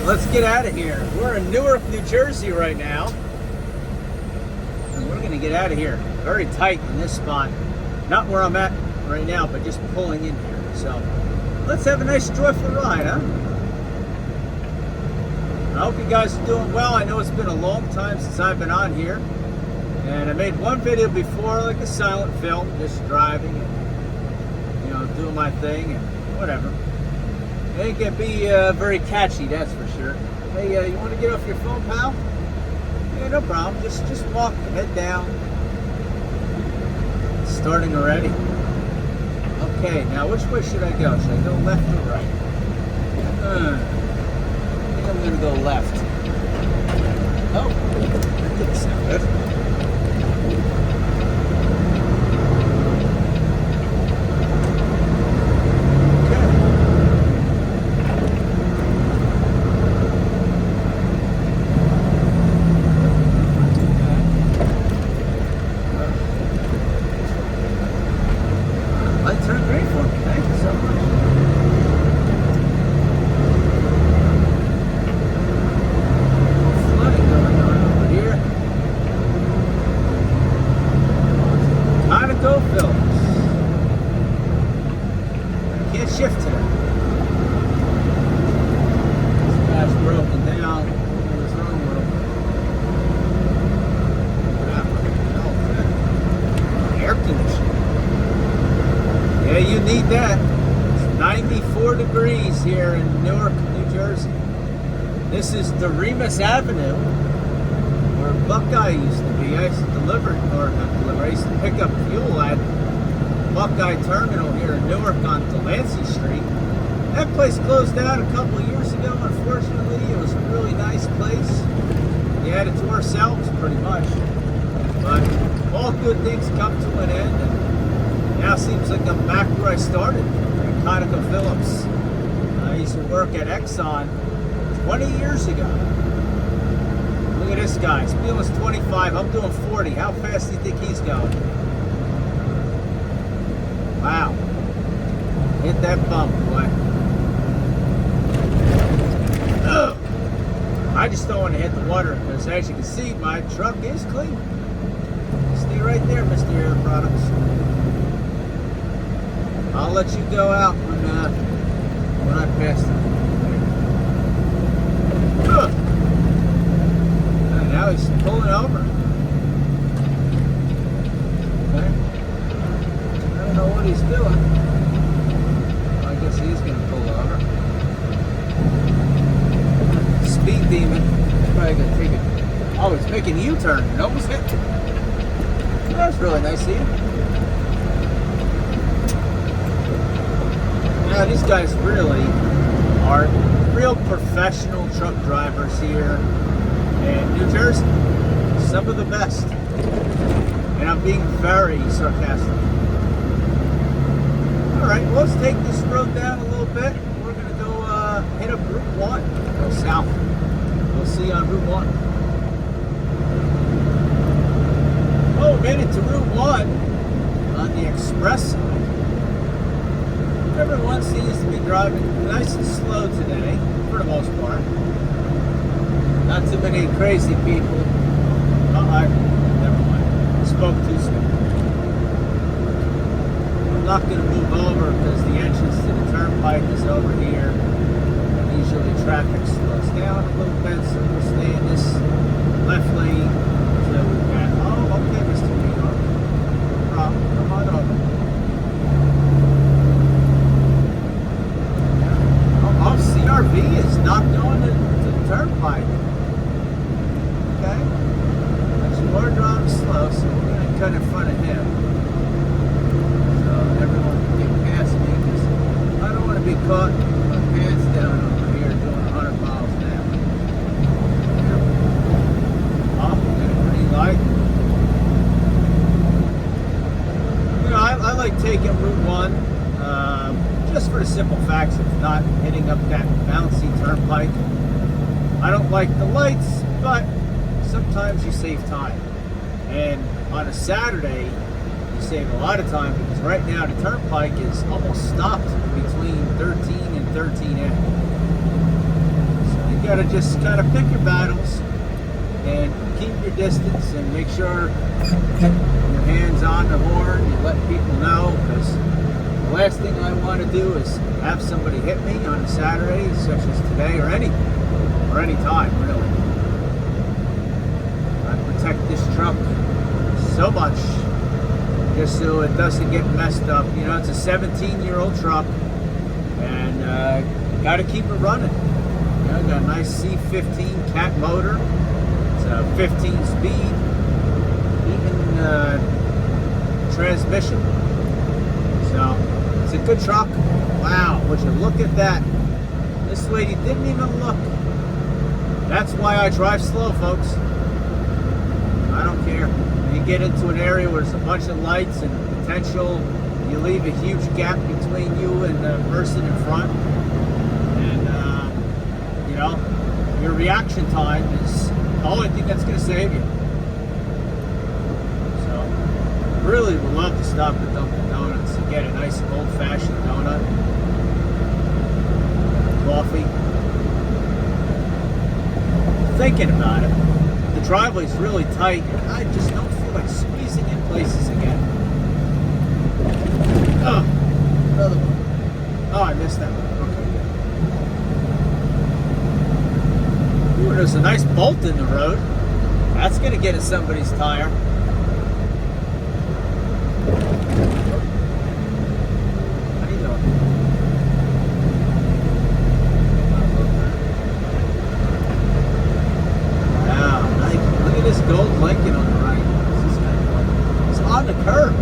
Let's get out of here. We're in Newark, New Jersey right now. And we're gonna get out of here. Very tight in this spot. Not where I'm at right now, but just pulling in here. So let's have a nice joyful ride, huh? I hope you guys are doing well. I know it's been a long time since I've been on here. And I made one video before, like a silent film, just driving and, you know, doing my thing and whatever. It ain't gonna be very catchy, that's for sure. Hey, you want to get off your phone, pal? Yeah, no problem. Just walk, head down. It's starting already. Okay, now which way should I go? Should I go left or right? I think I'm gonna go left. Oh, that didn't sound good. Shift today. This guy's broken down. What's wrong with him? Air conditioning. Yeah, you need that. It's 94 degrees here in Newark, New Jersey. This is the Remus Avenue, where Buckeye used to be. I used to deliver, or not deliver, I used to pick up fuel at Buckeye Terminal here in Newark on Delancey Street. That place closed down a couple of years ago, unfortunately. It was a really nice place. We had it to ourselves, pretty much. But all good things come to an end, and now it seems like I'm back where I started, at ConocoPhillips. I used to work at Exxon 20 years ago. Look at this guy. He's almost 25. I'm doing 40. How fast do you think he's going? Wow. Hit that bump, boy. Ugh. I just don't want to hit the water because, as you can see, my truck is clean. Stay right there, Mr. Air Products. I'll let you go out when I pass through. And now he's pulling over. Okay. I don't know what he's doing. I guess he's going to pull over. Speed demon. Probably going to take it. Oh, he's making a U-turn and almost hit me. That's really nice of you. Now, these guys really are real professional truck drivers here in New Jersey. Some of the best. And I'm being very sarcastic. Alright, well, let's take this road down a little bit. We're going to go hit up Route 1. Go south. We'll see you on Route 1. Oh, we made it to Route 1 on the express side. Everyone seems to be driving nice and slow today, for the most part. Not too many crazy people. Never mind. Spoke too soon. I'm not going to move over because the entrance to the turnpike is over here. And usually traffic slows down a little bit, so we'll stay in this left lane. So we can. Oh, okay, Mr. New York. No problem. Come on over. CRV is not going to the turnpike. Okay? But you are driving slow, so we're going to cut in front of him. So everyone can get past me, because I don't want to be caught with my pants down over here doing 100 miles an hour. Oh, got a green light. You know, I like taking Route 1. Just for the simple facts of not hitting up that bouncy turnpike. I don't like the lights, but sometimes you save time. And on a Saturday, you save a lot of time because right now the turnpike is almost stopped between 13 and 13A. So gotta just kind of pick your battles and keep your distance and make sure your hands on the horn. You let people know, because the last thing I want to do is have somebody hit me on a Saturday, such as today, or any time really. I protect this truck so much just so it doesn't get messed up. You know, it's a 17-year-old truck, and got to keep it running. You know, got a nice C15 cat motor. It's a 15 speed, even transmission. So it's a good truck. Wow, would you look at that? This lady didn't even look. That's why I drive slow, folks. I don't care. When you get into an area where there's a bunch of lights and potential, you leave a huge gap between you and the person in front. And, you know, your reaction time is the only thing that's going to save you. So, really would love to stop at Dunkin' Donuts and get a nice old-fashioned donut. Coffee. Thinking about it, the driveway's really tight, and I just don't feel like squeezing in places again. Oh, another one. Oh, I missed that one. Okay. Ooh, there's a nice bolt in the road. That's gonna get in somebody's tire. How you doing? This gold Lincoln on the right. What's this guy doing? It's on the curb.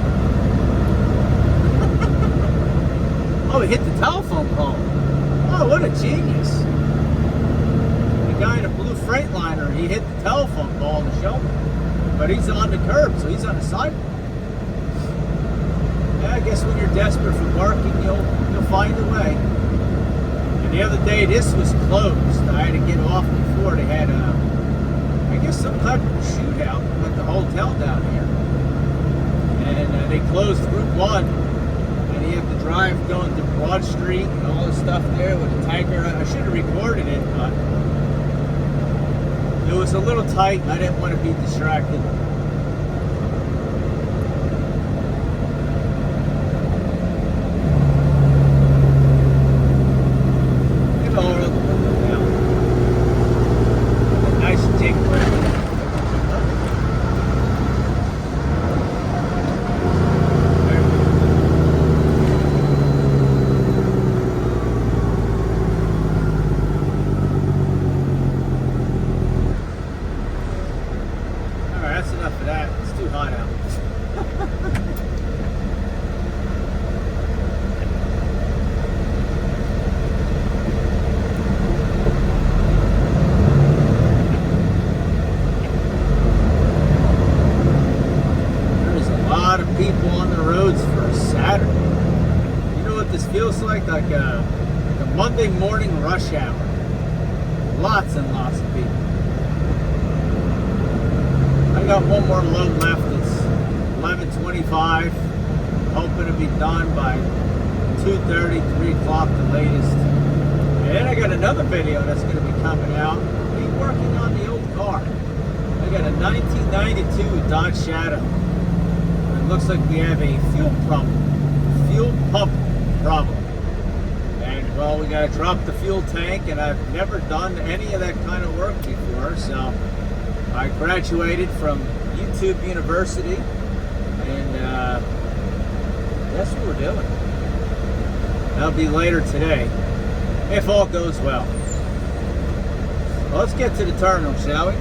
Oh, he hit the telephone pole. Oh, what a genius. The guy in a blue Freightliner, he hit the telephone pole on the shoulder. But he's on the curb, so he's on the sidewalk. Yeah, I guess when you're desperate for parking, you'll find a way. And the other day, this was closed. I had to get off before. They had I guess some type of shootout at the hotel down here, and they closed Route 1, and you have to drive going to Broad Street and all this stuff there with a tanker. I should have recorded it, but it was a little tight and I didn't want to be distracted. People on the roads for a Saturday. You know what this feels like a Monday morning rush hour. Lots and lots of people. I got one more load left. It's 11:25. Hoping to be done by 2:30, 3 o'clock the latest. And then I got another video that's going to be coming out. Me working on the old car. I got a 1992 Dodge Shadow. Looks like we have a fuel pump problem, and well, we got to drop the fuel tank, and I've never done any of that kind of work before. So I graduated from YouTube University, and that's what we're doing. That'll be later today, if all goes well. Let's get to the terminal, shall we?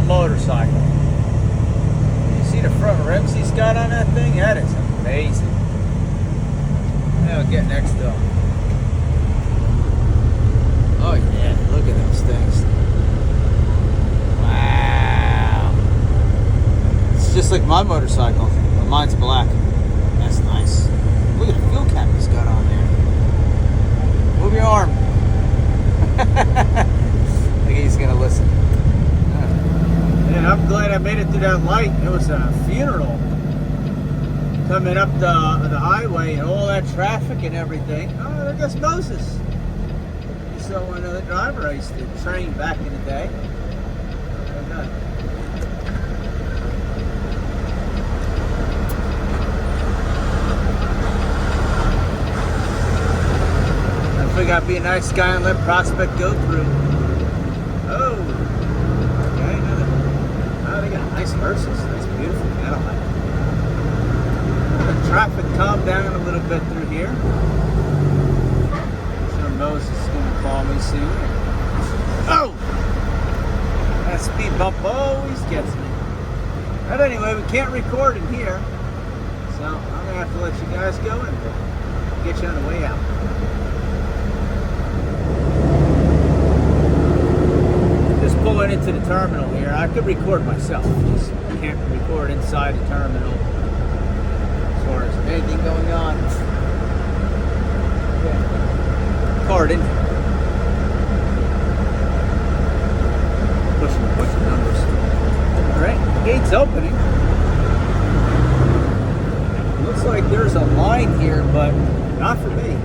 Motorcycle. You see the front rims he's got on that thing? That is amazing. I'll get next to him. Oh yeah, look at those things. Wow. It's just like my motorcycle, but mine's black. That's nice. Look at the fuel cap he's got on there. Move through that light, it was a funeral coming up the highway and all that traffic and everything. Oh, there goes Moses. So another driver I used to train back in the day. I figured I'd be a nice guy and let Prospect go through. Oh, okay. Oh, they got nice verses. Nice, beautiful Cadillac. The traffic calmed down a little bit through here. I'm sure Moses is going to call me soon. Oh! That speed bump always gets me. But anyway, we can't record in here. So I'm going to have to let you guys go and get you on the way out. Just pulling into the terminal here. I could record myself. Just can't record inside the terminal. As far as anything going on. Yeah. Card in. Pushing numbers. Alright, gate's opening. Looks like there's a line here, but not for me.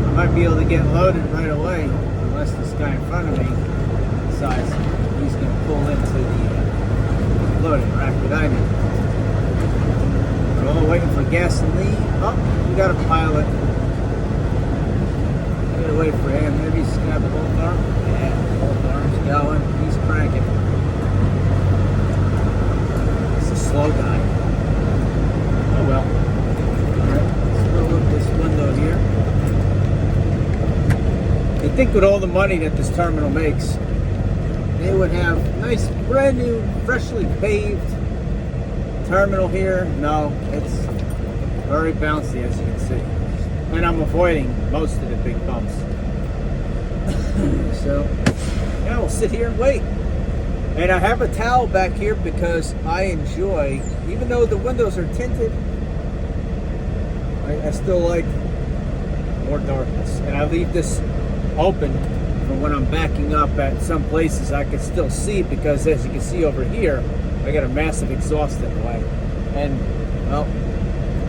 I might be able to get loaded right away, unless this guy in front of me decides he's going to pull into the loading rack that I need. We're all waiting for gasoline. Oh, we got a pilot. Gotta wait for him. Maybe he's got the whole arm. Yeah, both arms going. He's cranking. It's a slow guy. Oh well. Alright, let's roll up this window here. I think with all the money that this terminal makes, they would have a nice, brand new, freshly paved terminal here. No, it's very bouncy, as you can see. And I'm avoiding most of the big bumps. So, yeah, we'll sit here and wait. And I have a towel back here because I enjoy, even though the windows are tinted, I still like more darkness. And I leave this open for when I'm backing up at some places I can still see, because as you can see over here, I got a massive exhaust in the way. And, well,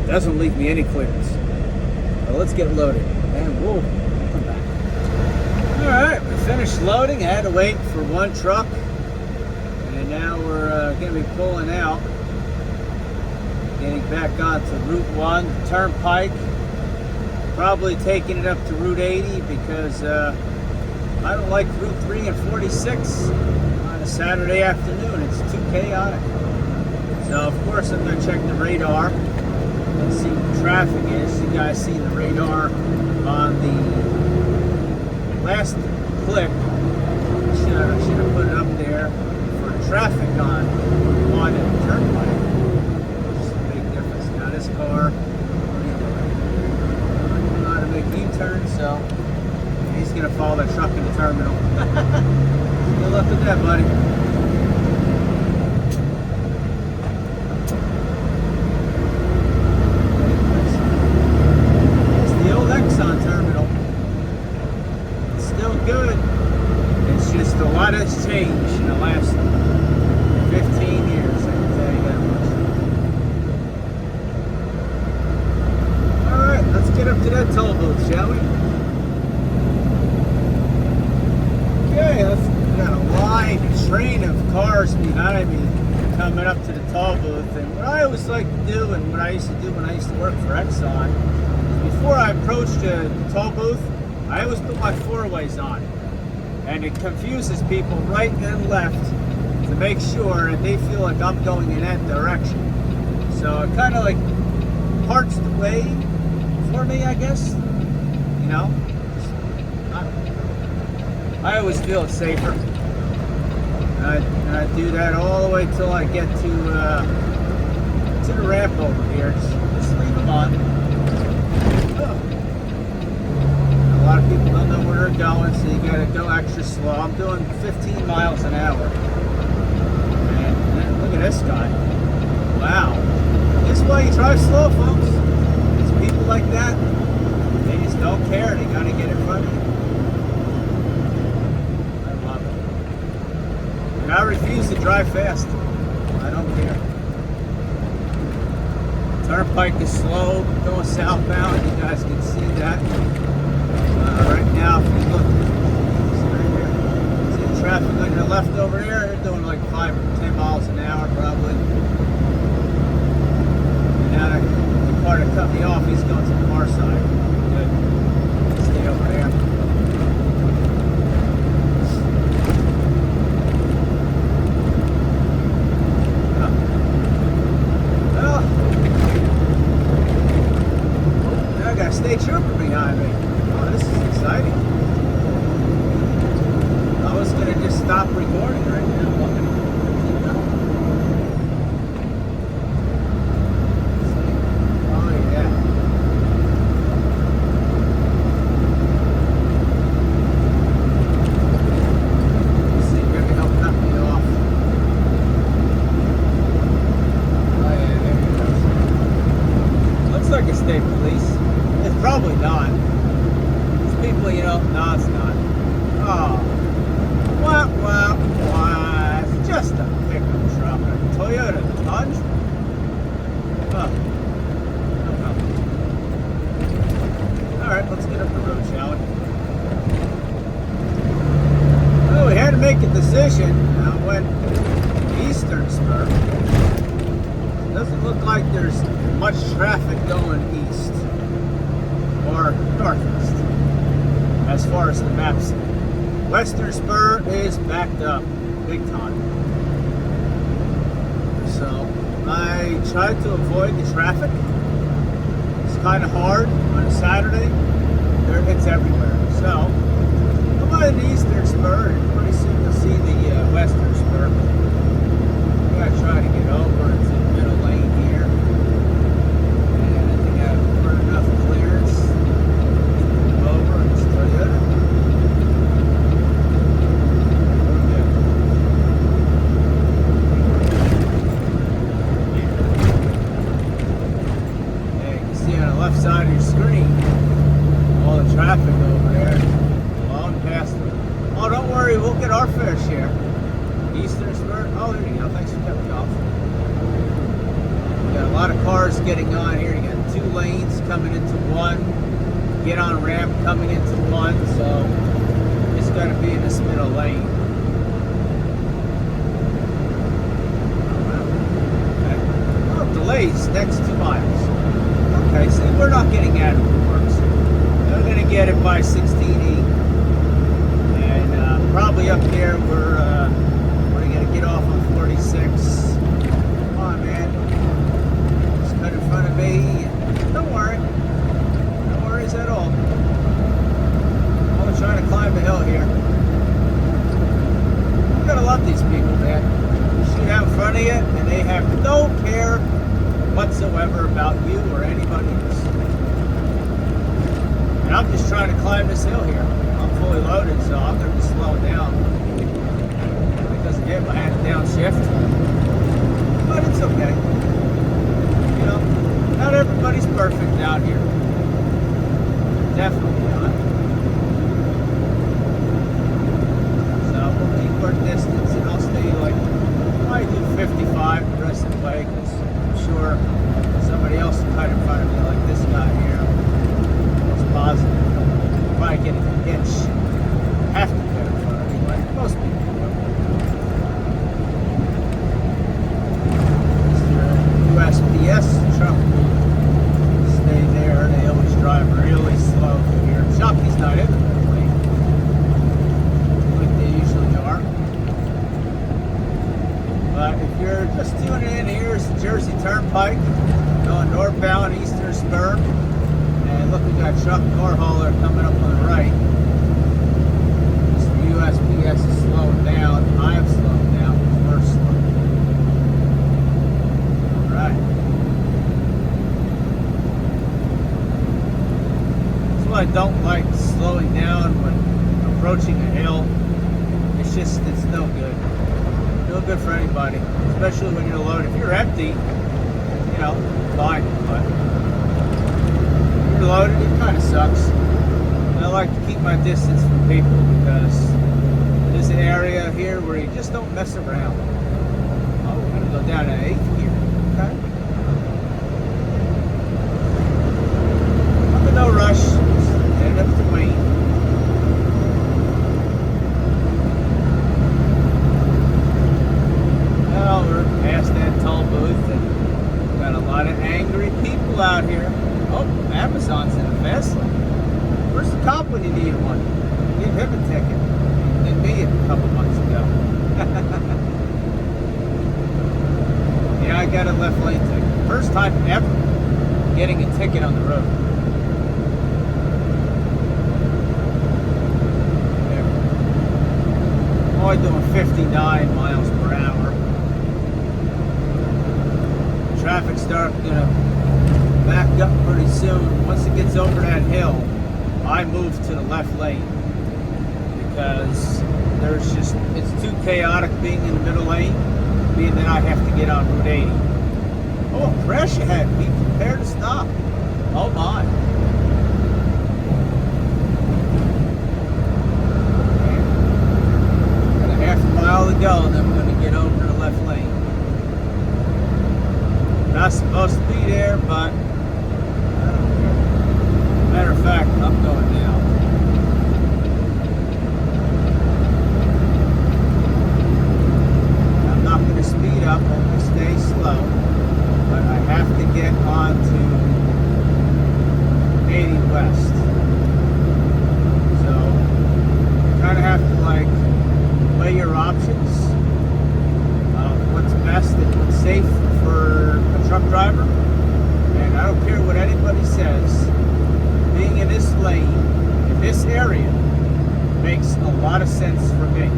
it doesn't leave me any clearance. So let's get loaded and we'll come back. Alright, we finished loading. I had to wait for one truck. And now we're going to be pulling out. Getting back onto Route 1 Turnpike. Probably taking it up to Route 80 because I don't like Route 3 and 46 on a Saturday afternoon. It's too chaotic. So of course I'm going to check the radar and see what the traffic is. You guys see the radar on the last clip. I should have put it up there for traffic on the turnpike. Which is a big difference. Now this car, how to make U-turn, so he's gonna follow that truck in the terminal. Good luck with that, buddy. It's the old Exxon terminal. It's still good. It's just a lot has changed in the last 15 years, I can tell you that much. Alright, let's get up to that toll booth, shall we? Okay, we got a line, train of cars behind me coming up to the toll booth. And what I always like to do, and what I used to do when I used to work for Exxon, is before I approached the toll booth, I always put my four-ways on. And it confuses people right and left to make sure that they feel like I'm going in that direction. So it kind of like parts the way for me, I guess. You know, I always feel safer. And I do that all the way till I get to the ramp over here. Just leave them on. Oh. A lot of people don't know where they're going, so you gotta go extra slow. I'm doing 15 miles an hour. And look at this guy. Wow. This is why you drive slow, folks. It's people like that. They just don't care. They gotta get in front of you. I love it. And I refuse to drive fast. I don't care. Turnpike is slow, going southbound. You guys can see that. Right now, if you look, see right here, see the traffic on your left over here, they're doing like 5 or 10 miles an hour probably. And now the car that cut me off, he's going to the far side. Good. Stay over there. State trooper behind me. Oh, this is exciting. I was going to just stop recording right now. Oh, yeah. Let's see, maybe he'll cut me off. Oh, yeah, there he goes. Looks like a state police. It's probably not. These people, you know, no, it's not. Oh. What? It's just a pickup truck. A Toyota Tundra. Oh. Alright, let's get up the road, shall we? Well, we had to make a decision. Went eastern spur. Doesn't look like there's much traffic going east. Or northeast, as far as the map says. Western spur is backed up big time. So I tried to avoid the traffic. It's kind of hard on a Saturday. It's everywhere. So I'm by the eastern spur, and pretty soon you'll see the western spur. I'm gonna try to get over into the middle lane here. And I think I've earned enough clearance. Over and Toyota. Okay. Yeah, you can see on the left side of your screen all the traffic over there. Long past it. Oh, don't worry, we'll get our fair share. Eastern spur. Oh, there you go. Thanks for cutting me off. You got a lot of cars getting on here. You got 2 lanes coming into one. Get on ramp coming into one, so it's going to be in this middle lane. Okay. Oh, delays next 2 miles. Okay, see, we're not getting out of the works. We're going to get it by 16E. And probably up there, we're going to get off on 46. Come on, man. Just cut in front of me. Don't worry. At all. I'm trying to climb the hill here. You gotta love these people, man. You shoot out in front of you, and they have no care whatsoever about you or anybody else. And I'm just trying to climb this hill here. I'm fully loaded, so I'm gonna be slowing down. Because again, I had a downshift. But it's okay. You know, not everybody's perfect out here. Definitely not. So we'll keep our distance, and I'll stay like, probably do 55 the rest of the way, because I'm sure somebody else will cut in front of me, like this guy here. It's positive. Probably get an inch. Have to cut in front of me, like most people do. USPS truck. Stay there. They always drive really slow through here. Shopke's not in the middle lane, like they usually are. But if you're just tuning in, here's the Jersey Turnpike going northbound Eastern Spur. And look, we got a truck car hauler coming up on the right. Mr. USPS is slowing down. I am slowing down. We're slow. Alright. I don't like slowing down when approaching a hill. It's no good. No good for anybody, especially when you're loaded. If you're empty, you know, fine, but if you're loaded, it kind of sucks. And I like to keep my distance from people because there's an area here where you just don't mess around. Oh, we're gonna go down to 8th gear. Okay. I'm in no rush. Just headed up to Wayne. Well, we're past that toll booth and got a lot of angry people out here. Oh, Amazon's in the fast lane. Where's the cop when you need one? Give him a ticket. Did me a couple months ago. Yeah, I got a left lane ticket. First time ever getting a ticket on the road. I'm only doing 59 miles per hour. Traffic's starting to back up pretty soon. Once it gets over that hill, I move to the left lane because it's too chaotic being in the middle lane, being that I have to get on Route 80. Oh, a crash ahead. Be prepared to stop. Oh my. Got a half a mile to go, and then we're going to get over to the left lane. Not supposed to be there, but I don't care. Matter of fact, I'm going now. I'm not going to speed up, I'm going to stay slow, but I have to get on to 80 West. So you kind of have to like weigh your options of what's best and what's safe for a truck driver. And I don't care what anybody says, being in this lane, in this area, makes a lot of sense for me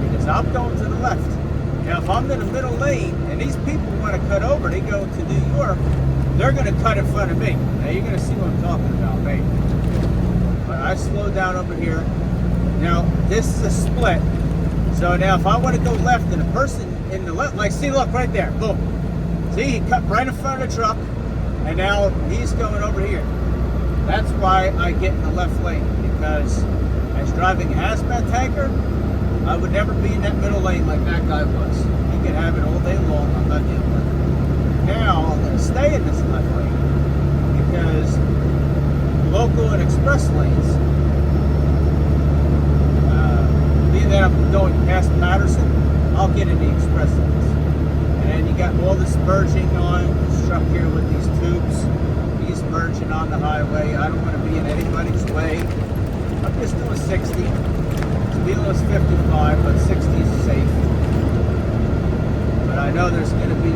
because I'm going to the left. Now, if I'm in the middle lane and these people want to cut over, they go to New York, they're going to cut in front of me. Now, you're going to see what I'm talking about, maybe. But I slow down over here. Now, this is a split. So now, if I want to go left and the person in the left, like, see, look, right there, boom. See, he cut right in front of the truck, and now he's going over here. That's why I get in the left lane, because as driving a hazmat tanker, I would never be in that middle lane like that guy was. He could have it all day long. I'm not dealing with it. Now, I'm going to stay in this left lane, because local and express lanes, being that I'm going past Patterson, I'll get in the express lanes. And you got all this merging on this truck here with these tubes. He's merging on the highway. I don't want to be in anybody's way. I'm just doing 60. Speed limit's 55, but 60 is safe. But I know there's going to be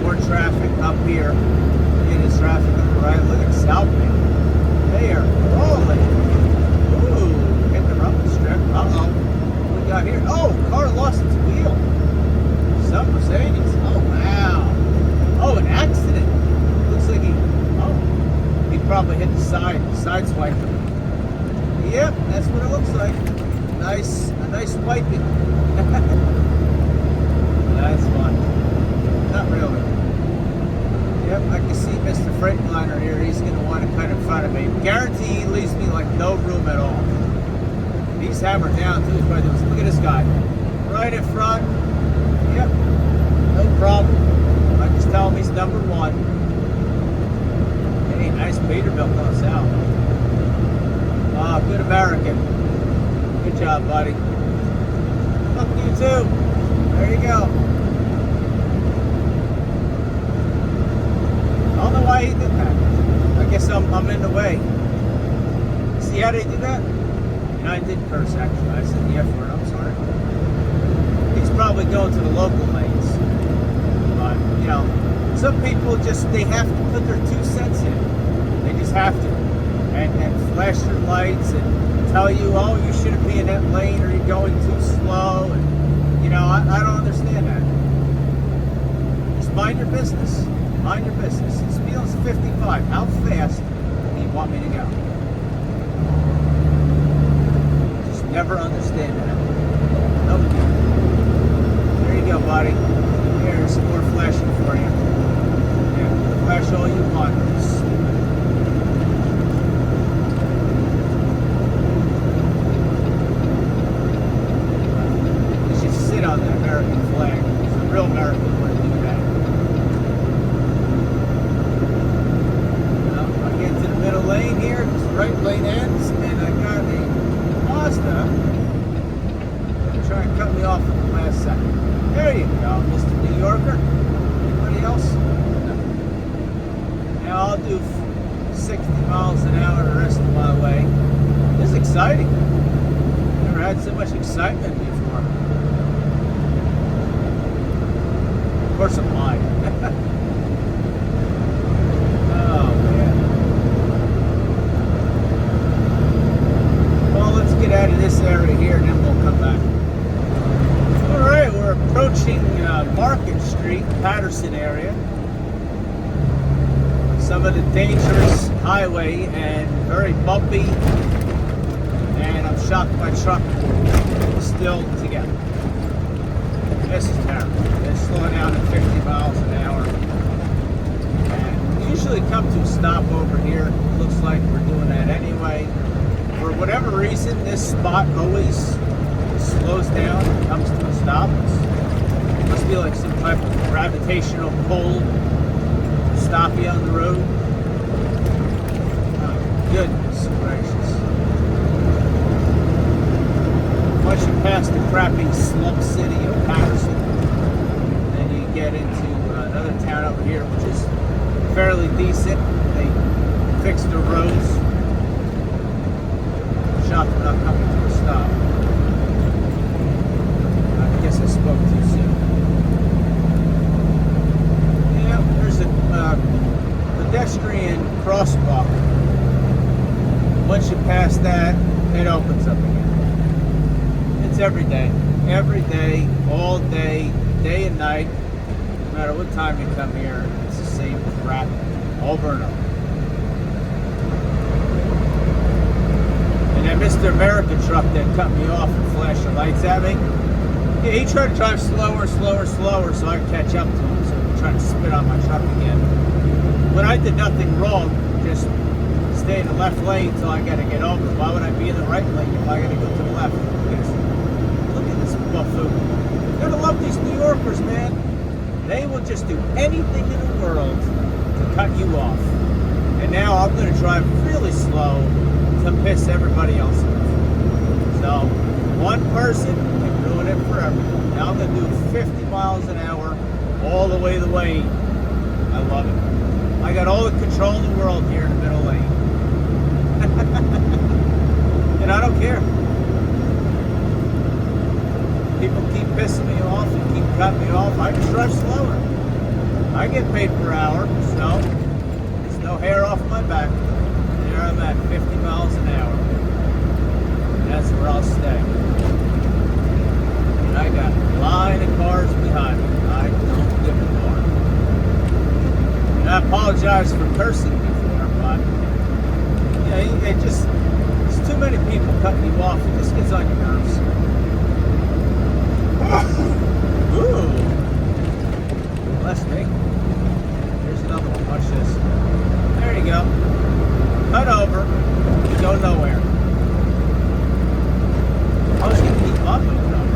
more traffic up here. Look at this traffic on the right. Look at Southman. They are rolling. Ooh, hit the rumble strip. Uh-oh. What we got here? Oh, car lost its wheel. Some Mercedes. Oh, wow. Oh, an accident. Looks like he probably hit the side swipe him. Yep, that's what it looks like. A nice wiping. That's fun. Not really. Yep, I can see Mr. Freightliner here. He's going to want to cut in front of me. Guarantee he leaves me like no room at all. He's hammered down too. Look at this guy. Right in front. Yep. No problem. I just tell him he's number one. Hey, nice Peterbilt going south. Ah, good American. Good job, buddy. Look, you too. There you go. I don't know why he did that. I guess I'm in the way. See how they do that? And I did curse, actually. I said the F word. I'm sorry. He's probably going to the local lanes. But, you know, some people just, they have to put their 2 cents in. They just have to. And flash their lights and tell you, oh, you shouldn't be in that lane or you're going too slow. And, you know, I don't understand that. Just mind your business. Mind your business. The speed limit's 55. How fast do you want me to go? Just never understand that. Nope. There you go, buddy. Here's some more flashing for you. Yeah, flash all you want. You should sit on the American flag. It's a real American flag. lane here, because the right lane ends, and I got a Mazda trying to cut me off at the last second. There you go, Mr. New Yorker. Anybody else? No. Now I'll do 60 miles an hour the rest of my way. This is exciting. Never had so much excitement before. Of course I'm lying. Oh man. Well, let's get out of this area here and then we'll come back. Alright, we're approaching Market Street, Patterson area. Some of the dangerous highway and very bumpy, and I'm shocked my truck is still together. This is terrible. It's slowing down at 50 miles an hour. And we usually come to a stop over here. Looks like we're doing that anyway. For whatever reason, this spot always slows down and comes to a stop. It must be like some type of gravitational pull to stop you on the road. Oh, goodness gracious. Once you pass the crappy slum city of Patterson, then you get into another town over here, which is fairly decent. They fixed the roads. Shocked we're not coming to a stop. I guess I spoke too soon. Yeah, there's a pedestrian crosswalk. Once you pass that, it opens up again. It's every day, all day, day and night. No matter what time you come here, it's the same crap over and over. And that Mr. American truck that cut me off and flashed the lights at me, yeah, he tried to drive slower so I could catch up to him, so he tried to spit on my truck again. When I did nothing wrong, just stay in the left lane until I got to get over. Why would I be in the right lane if I got to go to the left? Look at this buffoon. You're gonna love these New Yorkers, man. They will just do anything in the world to cut you off. And now I'm going to drive really slow to piss everybody else off. So, one person can ruin it for everyone. Now I'm going to do 50 miles an hour all the way to Wayne. I love it. I got all the control in the world here in the middle lane. And I don't care. People keep pissing me off and keep cutting me off. I just drive slower. I get paid per hour, so there's no hair off my back. There I'm at 50 miles an hour. And that's where I'll stay. And I got a line of cars behind me. I don't give a darn. And I apologize for cursing before, but yeah, there's too many people cutting you off. It just gets on your nerves. Ooh. Bless me. Here's another one. Watch this. There you go. Cut over. You go nowhere. I was going to keep up with them.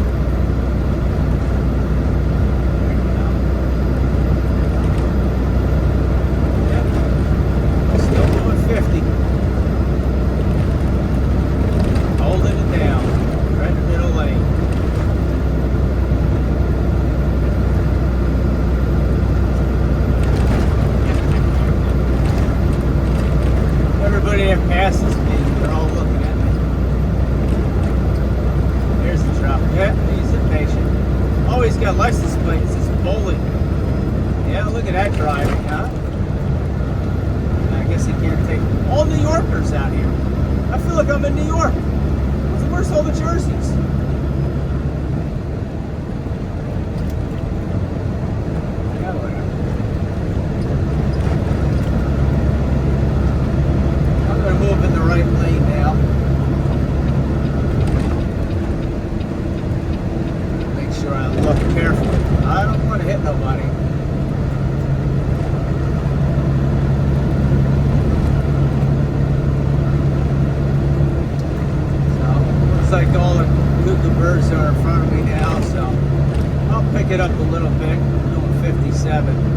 Yep. Still going 50. Holding it down. Right in the middle lane. Everybody that passes me, they're all looking at me. Here's the truck. Yeah, he's impatient. Oh, he's got license plates. It's bowling. Yeah, look at that driving, huh? I guess he can't take all New Yorkers out here. I feel like I'm in New York. Where's all the jerseys? Move in the right lane now. Make sure I look carefully. I don't want to hit nobody. So, looks like all the cuckoo birds are in front of me now, so I'll pick it up a little bit. I'm doing 57.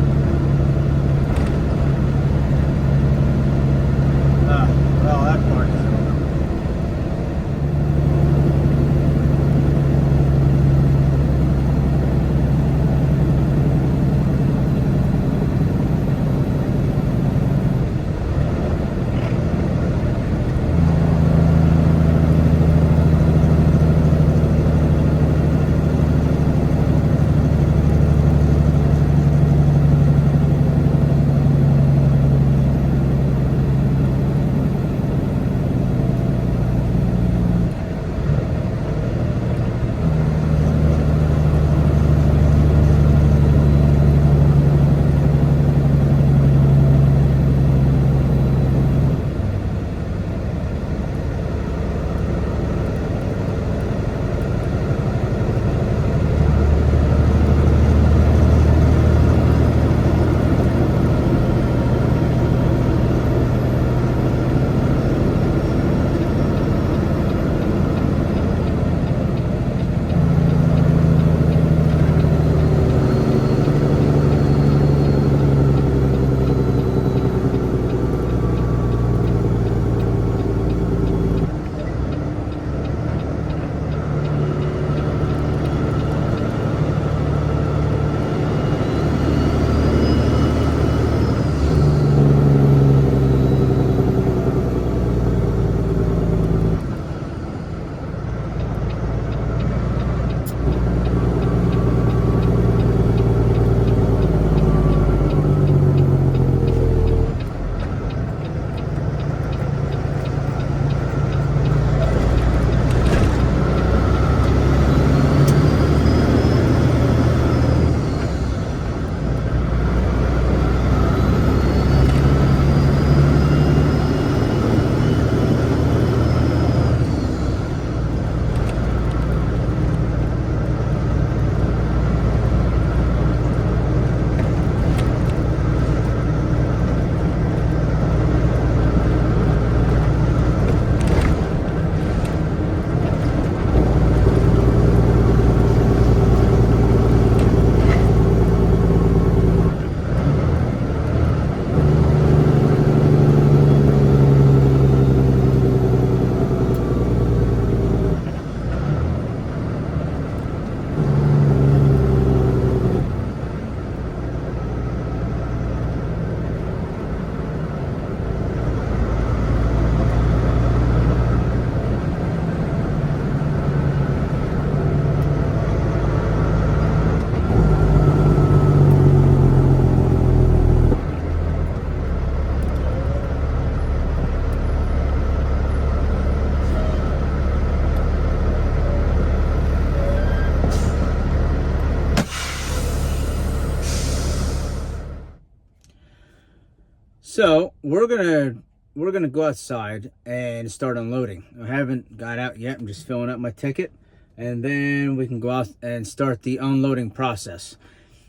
So we're gonna go outside and start unloading. I haven't got out yet. I'm just filling up my ticket, and then we can go out and start the unloading process.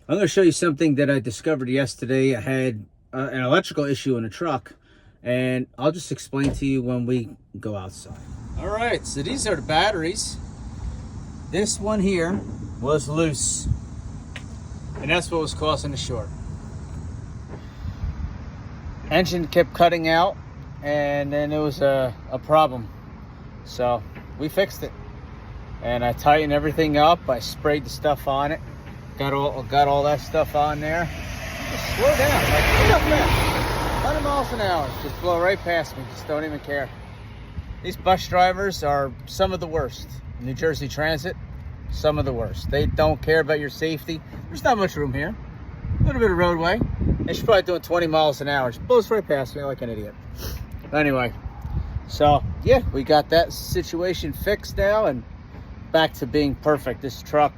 I'm gonna show you something that I discovered yesterday. I had an electrical issue in a truck, and I'll just explain to you when we go outside. All right, so these are the batteries. This one here was loose, and that's what was causing the short. Engine kept cutting out, and then it was a problem. So we fixed it, and I tightened everything up. I sprayed the stuff on it, got all that stuff on there. Just slow down, like look up fast, 100 miles an hour, just blow right past me. Just don't even care. These bus drivers are some of the worst. New Jersey Transit, some of the worst. They don't care about your safety. There's not much room here. A little bit of roadway. And she's probably doing 20 miles an hour. She blows right past me like an idiot. Anyway, so yeah, we got that situation fixed now and back to being perfect. This truck,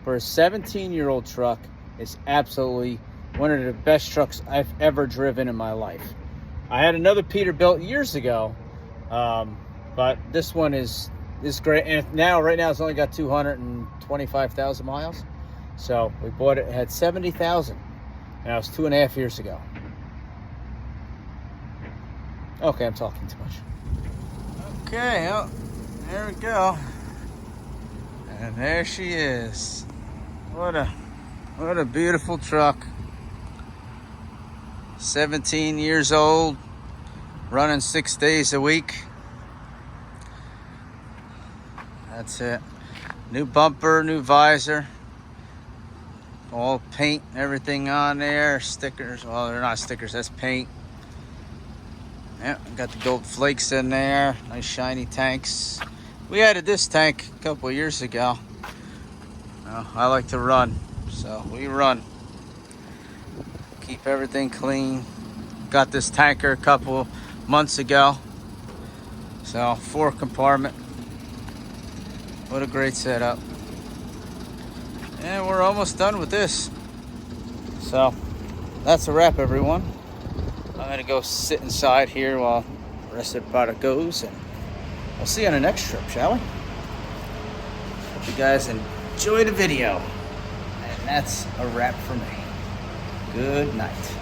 for a 17-year-old truck, is absolutely one of the best trucks I've ever driven in my life. I had another Peterbilt years ago, but this one is great. And right now it's only got 225,000 miles. So we bought it, it had 70,000. And that was 2.5 years ago. Okay, I'm talking too much. Okay, oh, there we go. And there she is. What a beautiful truck. 17 years old, running 6 days a week. That's it. New bumper, new visor. All paint, everything on there. Stickers, well, they're not stickers, that's paint. Yeah, got the gold flakes in there. Nice shiny tanks. We added this tank a couple of years ago. I like to run, so we run. Keep everything clean. Got this tanker a couple months ago. So 4 compartment. What a great setup. And we're almost done with this. So that's a wrap, everyone. I'm gonna go sit inside here while the rest of the product goes, and we'll see you on the next trip, shall we? Hope you guys enjoyed the video. And that's a wrap for me. Good night.